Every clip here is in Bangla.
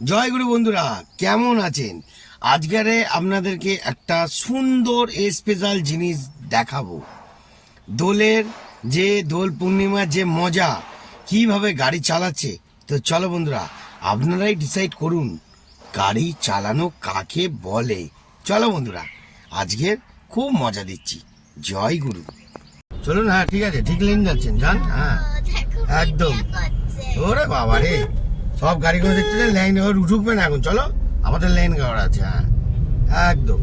জয় গুরু বন্ধুরা, কেমন আছেন? আজকেরে আপনাদেরকে একটা সুন্দর স্পেশাল জিনিস দেখাবো। দোলের যে দোল পূর্ণিমার যে মজা, কিভাবে গাড়ি চালাচ্ছে। তো চলো বন্ধুরা, আপনারাই ডিসাইড করুন গাড়ি চালানো কাকে বলে। চলো বন্ধুরা, আজকের খুব মজা দিচ্ছি। জয় গুরু। চলুন, হ্যাঁ ঠিক আছে, ঠিক লেন যাচ্ছেন, যান। হ্যাঁ একদম। ওরে বাবা রে, সব গাড়িগুলো দেখতে লাইন ঢুকবে না এখন। চলো, আমাদের লাইন গাড়ি আছে। হ্যাঁ একদম।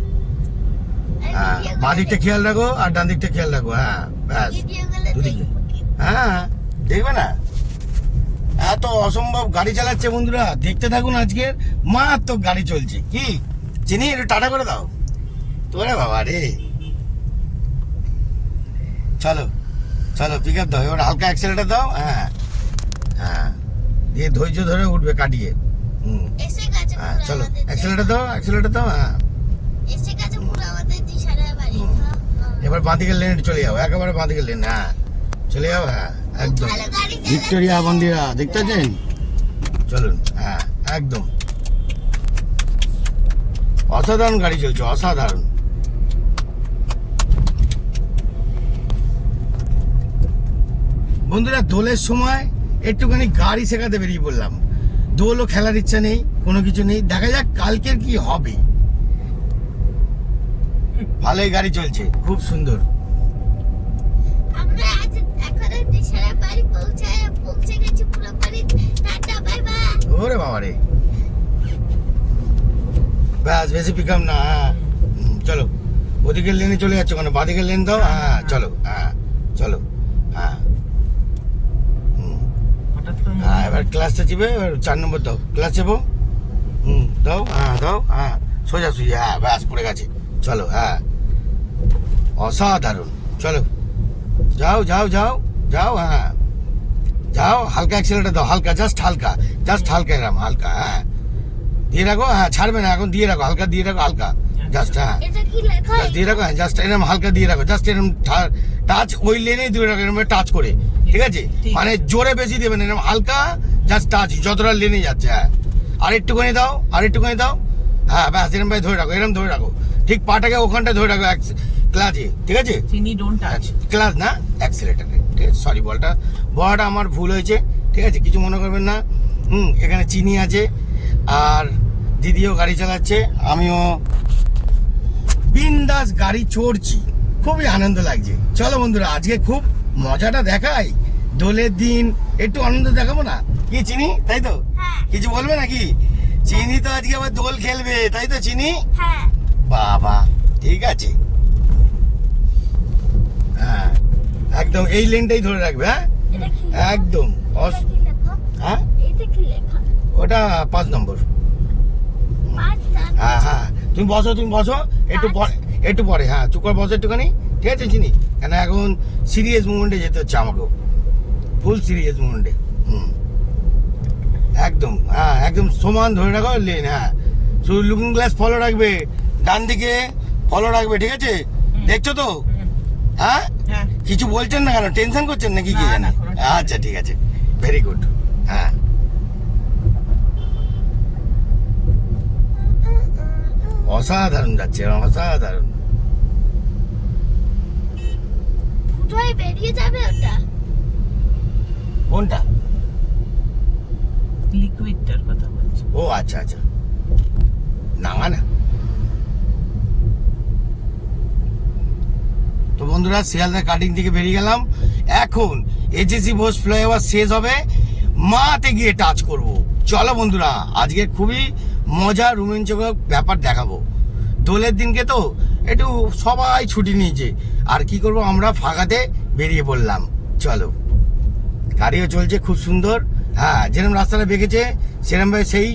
হ্যাঁ, বাঁ দিকটা খেয়াল রাখো আর ডান দিকটা খেয়াল রাখো। হ্যাঁ ব্যাস, দুদিকে। হ্যাঁ দেখবে না, এত অসম্ভব গাড়ি চালাচ্ছে বন্ধুরা। দেখতে থাকুন, আজকের মারাত্মক গাড়ি চলছে। কি চিনি, একটু টাটা করে দাও। তোরে বাবা রে, চলো চলো, পিক আপ দাও, এবার হালকা অ্যাক্সেলেটার দাও। হ্যাঁ হ্যাঁ, দিয়ে ধৈর্য ধরে উঠবে কাটিয়ে। হ্যাঁ চলো, অ্যাক্সেলেটার দাও, অ্যাক্সেলেটার দাও। হ্যাঁ এবার বাঁ দিকের লেনে চলে যাও, একেবারে বাঁ দিকের লেন। হ্যাঁ চলে যাও। হ্যাঁ একদম, ভিক্টোরিয়া মন্দিরা দেখতে পাচ্ছেন। চলুন, হ্যাঁ একদম অসাধারণ গাড়ি চলছে, অসাধারণ। বন্ধুরা, দোলের সময় একটুখানি গাড়ি শেখাতে বেরিয়ে পড়লাম। দোলও খেলার ইচ্ছা নেই, কোনো কিছু নেই, দেখা যাক কালকের কি হবে। ভালোই গাড়ি চলছে, খুব সুন্দর। ওরে বাবা রে, ব্যাস, বেশি পিকাম না। হ্যাঁ চলো, ওদিকের লেনে চলে যাচ্ছে, মানে বাদিকের লেন দাও। হ্যাঁ চলো, হ্যাঁ চলো। হ্যাঁ হ্যাঁ, এবার ক্লাসটা চিপে, এবার 4 নম্বর দাও, ক্লাস চেপো। দাও। হ্যাঁ দাও। হ্যাঁ সোজা সুজি। হ্যাঁ ব্যাস, পড়ে গেছে। চলো, হ্যাঁ অসাধারণ। চলো, যাও যাও যাও যাও। হ্যাঁ যাও, হালকা অ্যাক্সিলেটার দাও, হালকা, জাস্ট হালকা, জাস্ট হালকা, এরকম হালকা। হ্যাঁ দিয়ে রাখো। হ্যাঁ ছাড়বে না, এখন দিয়ে রাখো, হালকা দিয়ে রাখো, হালকা জাস্ট। হ্যাঁ দিয়ে রাখো। হ্যাঁ জাস্ট এরকম হালকা দিয়ে রাখো, জাস্ট এরকম টাচ, ওই লেনেই দিয়ে রাখো, এরকম টাচ করে। ঠিক আছে, মানে জোরে বেশি দেবেন, এরকম হালকা জাস্ট টাচ, যতটা লেনে যাচ্ছে। হ্যাঁ আর একটুখানি দাও, আর একটুখানি দাও। হ্যাঁ ব্যাস, এরকম ভাই ধরে রাখো, এরকম ধরে রাখো, ঠিক পাটাকে ওখানটা ধরে রাখো ক্লাচে। ঠিক আছে, ক্লাচ না, অ্যাক্সিলেটারে। ঠিক আছে, সরি, বলটা আমার ভুল হয়েছে। ঠিক আছে, কিছু মনে করবেন না। এখানে চিনি আছে, আর দিদিও গাড়ি চালাচ্ছে, আমিও বিন্দাস গাড়ি চড়ছি, খুবই আনন্দ লাগছে। চলো বন্ধুরা, আজকে খুব মজাটা দেখাই। দোলের দিন একটু আনন্দ দেখাবো না? কি চিনি, তাই তো? কিছু বলবে নাকি? চিনি তো আজকে আবার দোল খেলবে, তাই তো চিনি? বাবা, ঠিক আছে। হ্যাঁ একদম, এই লেনটাই ধরে রাখবে। হ্যাঁ একদম। হ্যাঁ ওটা 5 নম্বর। হ্যাঁ হ্যাঁ, তুমি বসো, তুমি বসো, একটু পরে। হ্যাঁ চুপ করে বসো একটুখানি। ঠিক আছে চিনি, কেন এখন সিরিয়াস মুভমেন্টে যেতে হচ্ছে আমাকেও, ফুল সিরিয়াস মুভমেন্টে। একদম। হ্যাঁ একদম সমান ধরে রাখো লেন। হ্যাঁ শুধু লুকিং গ্লাস ফলো রাখবে, ডান দিকে ফলো রাখবে। ঠিক আছে, দেখছো তো? হ্যাঁ কিছু বলছেন না কেন, টেনশন করছেন নাকি কি জানি? আচ্ছা ঠিক আছে, ভেরি গুড। হ্যাঁ অসাধারণ যাচ্ছে, অসাধারণ। বেরিয়ে যাবে ওটা কোনটা? লিকুইডটার কথা বলছি। ও আচ্ছা আচ্ছা, না না। তো বন্ধুরা, শিয়ালদা কাটিং থেকে বেরিয়ে গেলাম। এখন এজেসি বোস ফ্লাইওভার শেষ হবে, মাতে গিয়ে টাচ করব। চলো বন্ধুরা, আজকে খুবই মজা রোমাঞ্চকর ব্যাপার দেখাবো। দোলের দিনকে তো একটু সবাই ছুটি নিয়েছে, আর কি করব, আমরা ফাঁকাতে বেরিয়ে পড়লাম। চলো, গাড়িও চলছে খুব সুন্দর। হ্যাঁ যেরকম রাস্তাটা বেঁকেছে সেরকম ভাবে সেই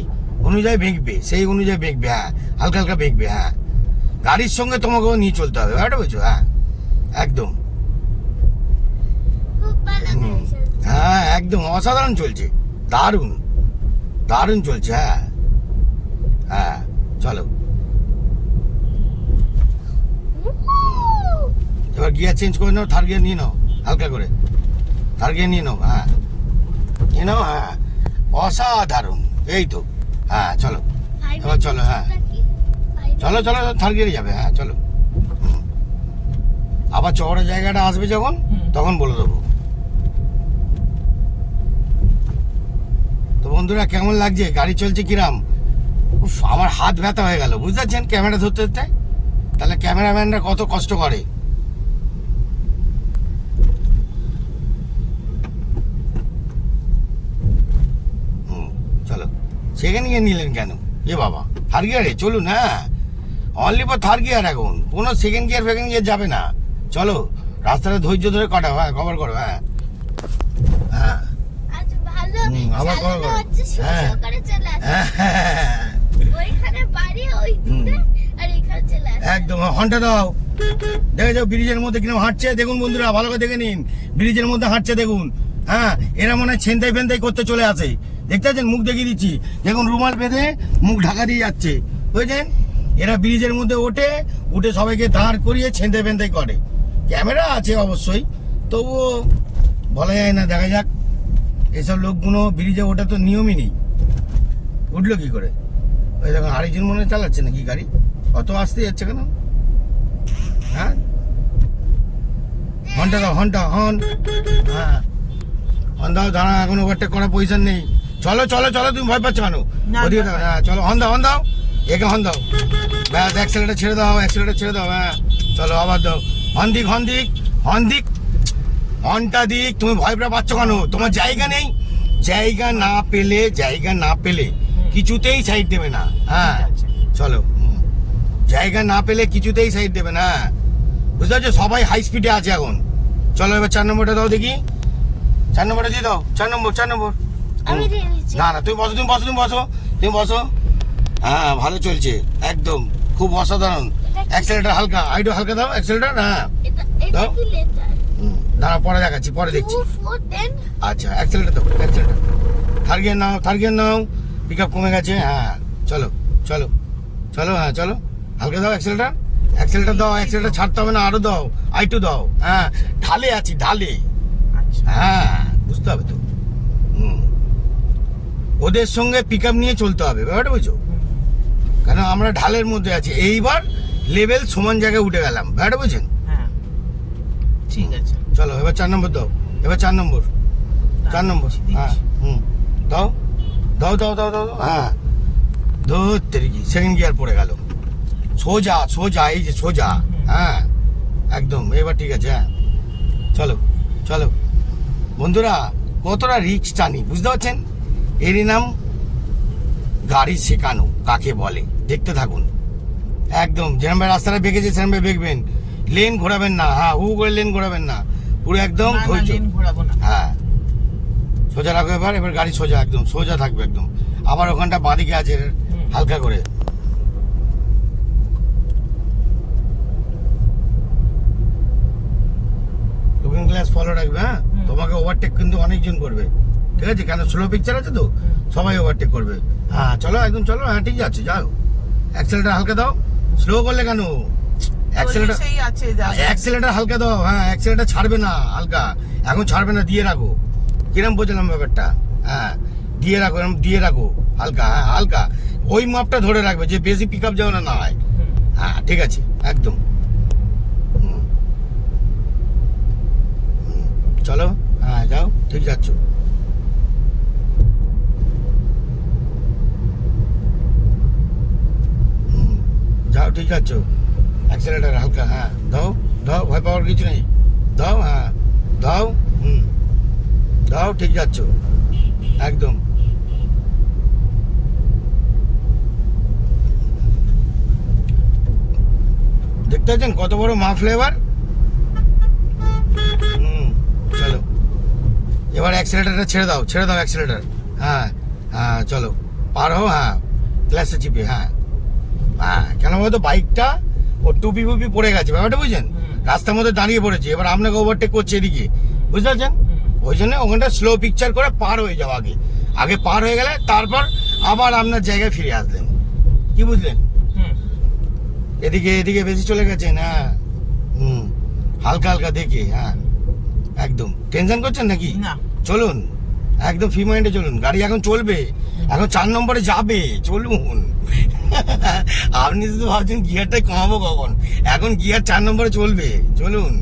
অনুযায়ী বেঁকবে, সেই অনুযায়ী বেঁকবে। হ্যাঁ হালকা হালকা বেঁকবে। হ্যাঁ গাড়ির সঙ্গে তোমাকেও নিয়ে চলতে হবে, ব্যাপারটা বুঝছো? হ্যাঁ একদম। হ্যাঁ একদম অসাধারণ চলছে, দারুণ দারুণ চলছে। হ্যাঁ হ্যাঁ চলো, এবার গিয়ার চেঞ্জ করে নাও, থার্ড গিয়ার নিয়ে নাও, হালকা করে থার্ড গিয়ার নিয়ে নাও। হ্যাঁ নিয়ে নাও। হ্যাঁ অসাধারণ, এই তো হ্যাঁ চলো এবার চলো, হ্যাঁ চলো চলো থার্ড গিয়ারে যাবে, হ্যাঁ চলো। আবার চওড়া জায়গাটা আসবে যখন তখন বলে দেবো। তো বন্ধুরা কেমন লাগছে, গাড়ি চলছে কিরাম? উফ, আমার হাত ব্যথা হয়ে গেল, বুঝতে পারছেন, ক্যামেরা ধরতে ধরতে। তাহলে ক্যামেরাম্যানরা কত কষ্ট করে। চলো, সেখানে গিয়ে নিলেন কেন? এ বাবা, থার্ড গিয়ারে চলুন, হ্যাঁ অনলি ফর থার্ড গিয়ার, এখন কোনো সেকেন্ড গিয়ার ফেকেন্ড গিয়ার যাবে না। চলো, রাস্তাটা ধৈর্য ধরে কাটাও, হ্যাঁ কভার করো, হ্যাঁ হ্যাঁ আজ ভালো আবার কভার করো, হ্যাঁ হ্যাঁ হ্যাঁ ওইখানে বাড়ি ওই দূরে আর এখানে চলে আসে। একদম হর্নটা দাও। দেখে যাও ব্রিজের মধ্যে কিরকম হাঁটছে, দেখুন বন্ধুরা, ভালো করে দেখে নিন, ব্রিজের মধ্যে হাঁটছে দেখুন। হ্যাঁ, এরা মনে হয় ছেনতাই ফেনতাই করতে চলে আসে। দেখতে পাচ্ছেন, মুখ দেখিয়ে দিচ্ছি, দেখুন রুমাল বেঁধে মুখ ঢাকা দিয়ে যাচ্ছে, বুঝলেন? এরা ব্রিজের মধ্যে ওঠে, উঠে সবাইকে দাঁড় করিয়ে ছেনতাই ফেনতাই করে। ক্যামেরা আছে অবশ্যই, তবুও বলা যায় না, দেখা যাক। এসব লোকগুলো ব্রিজে ওঠা তো নিয়মই নেই, উঠলো কি করে? ওই দেখুন আরেকজন মনে হয় চালাচ্ছে নাকি গাড়ি, অত আসতে যাচ্ছে কেন? হ্যাঁ, হর্নটা দাও, হর্নটা হর্ন, হ্যাঁ হর্ন দাও, দাঁড়া, এখন ওভারটেক করার পজিশন নেই। চলো চলো চলো, তুমি ভয় পাচ্ছ কেন? না, ওদিকে না, দাও, হ্যাঁ চলো, হর্ন দাও, হর্ন দাও, একে হর্ন দাও, ব্যাস অ্যাক্সেলেটার ছেড়ে দাও, অ্যাক্সেলেটার ছেড়ে দাও, হ্যাঁ চলো আবার দাও, হর্ন দিক, হর্ন দিক, হর্ন দিক, হর্নটা দিক। তুমি ভয় পাচ্ছ কেন? তোমার জায়গা নেই, জায়গা না পেলে কিছুতেই সাইড দেবে না, হ্যাঁ ঠিক আছে। চলো, জায়গা না পেলে কিছুতেই সাইড দেবে না, বুঝতে পারছো? সবাই হাই স্পিডে আছে এখন। চলো এবার 4 নম্বরটা দাও দেখি, 4 নম্বরটা দিয়ে দাও, 4 নম্বর, 4 নম্বর। আমি দিয়ে দিচ্ছি। না না, তুমি বসো, তুমি বসো, তুমি বসো, তুমি বসো। হ্যাঁ ভালো চলছে একদম, খুব অসাধারণ। অ্যাক্সেলেটার হালকা, আইডো হালকা দাও অ্যাক্সেলেটার, হ্যাঁ এটা দাও। কি লেটার? দাঁড়া, পরে দেখাচ্ছি, পরে দেখছি। 2 4 10 আচ্ছা অ্যাক্সেলেটার দাও, অ্যাক্সেলেটার, থার্ড গিয়ার নাও, থার্ড গিয়ার নাও, পিক আপ কমে গেছে, হ্যাঁ চলো চলো চলো, হ্যাঁ চলো, হালকা দাও অ্যাক্সেলেটার, অ্যাক্সেলেটার দাও, অ্যাক্সেলেটার ছাড়তে হবে না, আরো দাও, আইটু দাও, হ্যাঁ ঢালে আছি, ঢালে, আচ্ছা, হ্যাঁ বুঝতে হবে তো। ওদের সঙ্গে পিক আপ নিয়ে চলতে হবে, ব্যাপারটা বুঝছো? কেন আমরা ঢালের মধ্যে আছি, এইবার লেভেল সমান জায়গায় উঠে গেলাম, ব্যাপারটা বুঝছেন? হ্যাঁ ঠিক আছে। চলো এবার 4 নম্বর দাও, এবার 4 নম্বর, 4 নম্বর, দিচ্ছি, হ্যাঁ দাও দাও দাও দাও দাও, হ্যাঁ ধরতে কি সেকেন্ড গিয়ার পড়ে গেল, সোজা সোজা, এই যে সোজা, হ্যাঁ একদম, এবার ঠিক আছে, হ্যাঁ চলো চলো। বন্ধুরা কতটা রিস্ক টানি, বুঝতে পারছেন? এরই নাম গাড়ি শেখানো কাকে বলে, দেখতে থাকুন। একদম যেরকম রাস্তাটা বেঁকেছে সেরকম বেঁকবেন, লেন ঘোরাবেন না, হ্যাঁ হু করে লেন ঘোরাবেন না, পুরো একদম না, না, ধৈর্য, লেন ঘোরাবো না। হ্যাঁ সোজা রাখো, এবার এবার গাড়ি সোজা, একদম সোজা থাকবে একদম। আবার ওখানটা বাঁদিকে আছে, হালকা করে, লুকিং গ্লাস ফলো রাখবে, হ্যাঁ তোমাকে ওভারটেক কিন্তু অনেকজন করবে, ঠিক আছে? কেন স্লো পিকচার আছে তো, সবাই ওভারটেক করবে। হ্যাঁ চলো একদম চলো, হ্যাঁ ঠিক আছে, যাও অ্যাক্সেলেটার হালকা দাও, স্লো করলে কেন? অ্যাক্সেলেটার, সেই আছে যা। অ্যাক্সেলেটার হালকা দাও, হ্যাঁ অ্যাক্সেলেটার ছাড়বে না, হালকা, এখন ছাড়বে না, দিয়ে রাখো। কিরম বোঝালাম ব্যাপারটা? হ্যাঁ দিয়ে রাখো, এরকম দিয়ে রাখো, হালকা, হ্যাঁ হালকা, ওই মাপটা ধরে রাখবে যে বেশি পিক আপ যেন না হয়, হ্যাঁ ঠিক আছে একদম। চলো, হ্যাঁ যাও, ঠিক যাচ্ছ। যাও ঠিক যাচ্ছ, অ্যাক্সেলেটার হালকা, হ্যাঁ দাও দাও, ভয় পাওয়ার কিছু নেই, দাও, হ্যাঁ দাও, দাও, ঠিক যাচ্ছ একদম। দেখতে পাচ্ছেন কত বড় মা ফ্লেভার। চলো এবার অ্যাক্সেলেটারটা ছেড়ে দাও, ছেড়ে দাও অ্যাক্সেলেটার, হ্যাঁ হ্যাঁ চলো পার হো, হ্যাঁ গ্লাসটা চিপে, হ্যাঁ হ্যাঁ কেন বলতো বাইকটা ও টুপি ফুপি পড়ে গেছে, ব্যাপারটা বুঝছেন? রাস্তার মধ্যে দাঁড়িয়ে পড়েছে, এবার আপনাকে ওভারটেক করছে এদিকে, বুঝতে পারছেন? ওই জন্য ওখানটা স্লো পিকচার করে পার হয়ে যাও, আগে আগে পার হয়ে গেলে তারপর আবার আপনার জায়গায় ফিরে আসলেন, কি বুঝলেন? এদিকে এদিকে বেশি চলে গেছেন, হ্যাঁ হালকা হালকা দেখে, হ্যাঁ একদম। টেনশন করছেন নাকি? না। চলুন একদম ফ্রি মাইন্ডে চলুন, গাড়ি এখন চলবে, এখন 4 নম্বরে যাবে, চলুন। আপনি শুধু ভাবছেন গিয়ারটাই কমাবো কখন, এখন গিয়ার 4 নম্বরে চলবে, চলুন।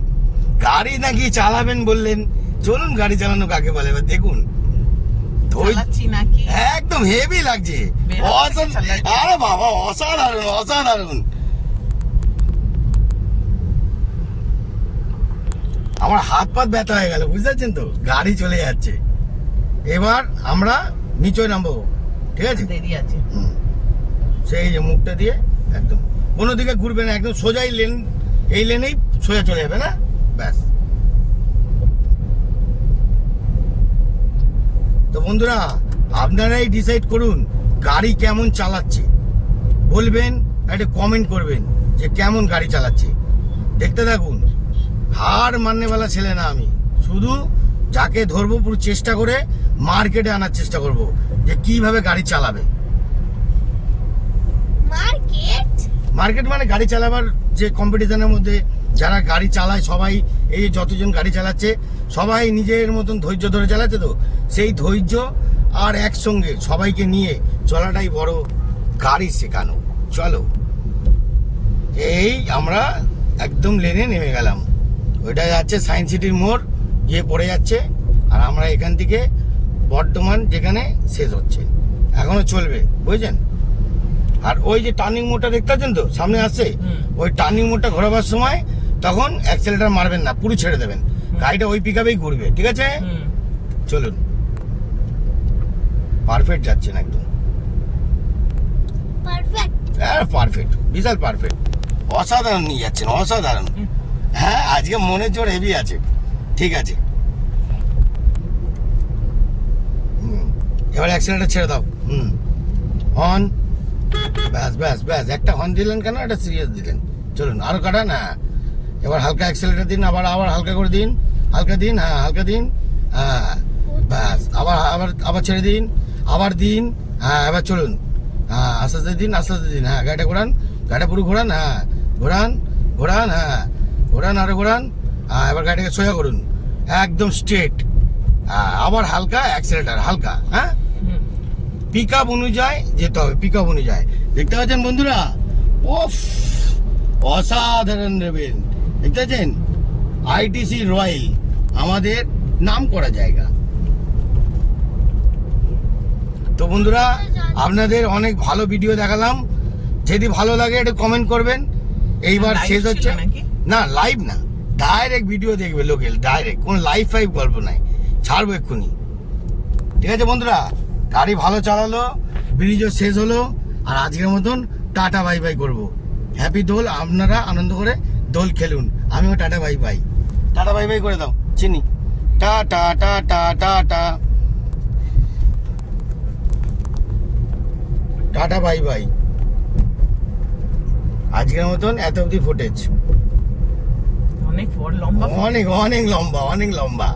গাড়ি নাকি চালাবেন বললেন, চলুন গাড়ি চালানো কাকে বলে এবার দেখুন। চালাচ্ছি নাকি? একদম হেভি লাগছে, আরে বাবা অসাধারণ অসাধারণ। আমার হাত পাত ব্যথা হয়ে গেল, বুঝতে পারছেন তো, গাড়ি চলে যাচ্ছে। এবার আমরা নিচে নামবো, ঠিক আছে? দেরি আছে। হুম। সেই যে মুখটা দিয়ে একদম কোনো দিকে ঘুরবে না, একদম সোজাই লেন, এই লেনেই সোজা চলে যাবে না, ব্যাস। তো বন্ধুরা আপনারাই ডিসাইড করুন গাড়ি কেমন চালাচ্ছে, বলবেন, একটা কমেন্ট করবেন যে কেমন গাড়ি চালাচ্ছে। দেখতে থাকুন, হার মাননেওয়ালা ছেলে না আমি, শুধু যাকে ধরবো পুরো চেষ্টা করে মার্কেটে আনার চেষ্টা করব যে কিভাবে গাড়ি চালাবে। মার্কেট মার্কেট মানে গাড়ি চালাবার যে কম্পিটিশনের মধ্যে যারা গাড়ি চালায়, সবাই এই যে যতজন গাড়ি চালাচ্ছে সবাই নিজের মতন ধৈর্য ধরে চালাচ্ছে, তো সেই ধৈর্য আর একসঙ্গে সবাইকে নিয়ে চলাটাই বড় গাড়ি শেখানো। চলো, এই আমরা একদম লেনে নেমে গেলাম, ওইটা যাচ্ছে সায়েন্স সিটির মোড় গিয়ে পড়ে যাচ্ছে, আর আমরা এখান থেকে বর্ধমান যেখানে শেষ হচ্ছে এখনো চলবে, বুঝছেন? আর ওই যে টার্নিং মোড়টা দেখতে পাচ্ছেন তো সামনে আসছে, ওই টার্নিং মোড়টা ঘোরাবার সময় তখন অ্যাক্সেলেটার মারবেন না, পুরো ছেড়ে দেবেন, গাড়িটা ওই পিকআপেই ঘুরবে, ঠিক আছে? চলুন, পারফেক্ট যাচ্ছেন একদম, পারফেক্ট। পারফেক্ট, বিশাল পারফেক্ট, অসাধারণ নিয়ে যাচ্ছেন, অসাধারণ। হ্যাঁ, আজকে মনের জোর হেভি আছে, ঠিক আছে। এবার অ্যাক্সিলেটার ছেড়ে দাও, হর্ন, ব্যাস ব্যাস ব্যাস, একটা হর্ন দিলেন কেন, একটা সিরিয়াস দিলেন, চলুন আরো কাটা না। এবার হালকা অ্যাক্সিলেটার দিন, আবার আবার হালকা করে দিন, হালকা দিন, হ্যাঁ হালকা দিন, হ্যাঁ ব্যাস, আবার আবার আবার ছেড়ে দিন, আবার দিন, হ্যাঁ এবার চলুন, হ্যাঁ আস্তে আস্তে দিন, আস্তে আস্তে দিন, হ্যাঁ গাড়িটা ঘোরান, গাড়িটা পুরো ঘোরান, হ্যাঁ ঘোরান ঘোরান, হ্যাঁ ঘোরান আরো ঘোরান, হ্যাঁ এবার গাড়িটাকে সোজা করুন, একদম স্ট্রেট, হ্যাঁ আবার হালকা অ্যাক্সিলেটার, হালকা, হ্যাঁ পিক আপ অনুযায়ী যেতে হবে, পিক আপ অনুযায়ী। দেখতে পাচ্ছেন বন্ধুরা, ওফ অসাধারণ দেবেন, দেখতে পাচ্ছেন আইটিসি রয়্যাল আমাদের নাম করা জায়গা। তো বন্ধুরা আপনাদের অনেক ভালো ভিডিও দেখালাম, যদি ভালো লাগে একটু কমেন্ট করবেন। এইবার Live শেষ হচ্ছে ছিল নাকি? না, লাইভ না, ডাইরেক্ট ভিডিও দেখবে লোকেল, ডাইরেক্ট, কোনো লাইভ ফাইভ গল্প নাই, ছাড়বো এক্ষুনি, ঠিক আছে বন্ধুরা? গাড়ি ভালো চালালো, ব্রিজও শেষ হলো, আর আজকের মতন টাটা বাই বাই করবো। হ্যাপি দোল, আপনারা আনন্দ করে দোল খেলুন, আমিও tata bye bye, tata bye bye করে দাও, চিনি, tata tata tata tata bye bye. আজকের মতন এত অবধি ফুটেজ, অনেক বড় লম্বা অনেক অনেক লম্বা, অনেক লম্বা।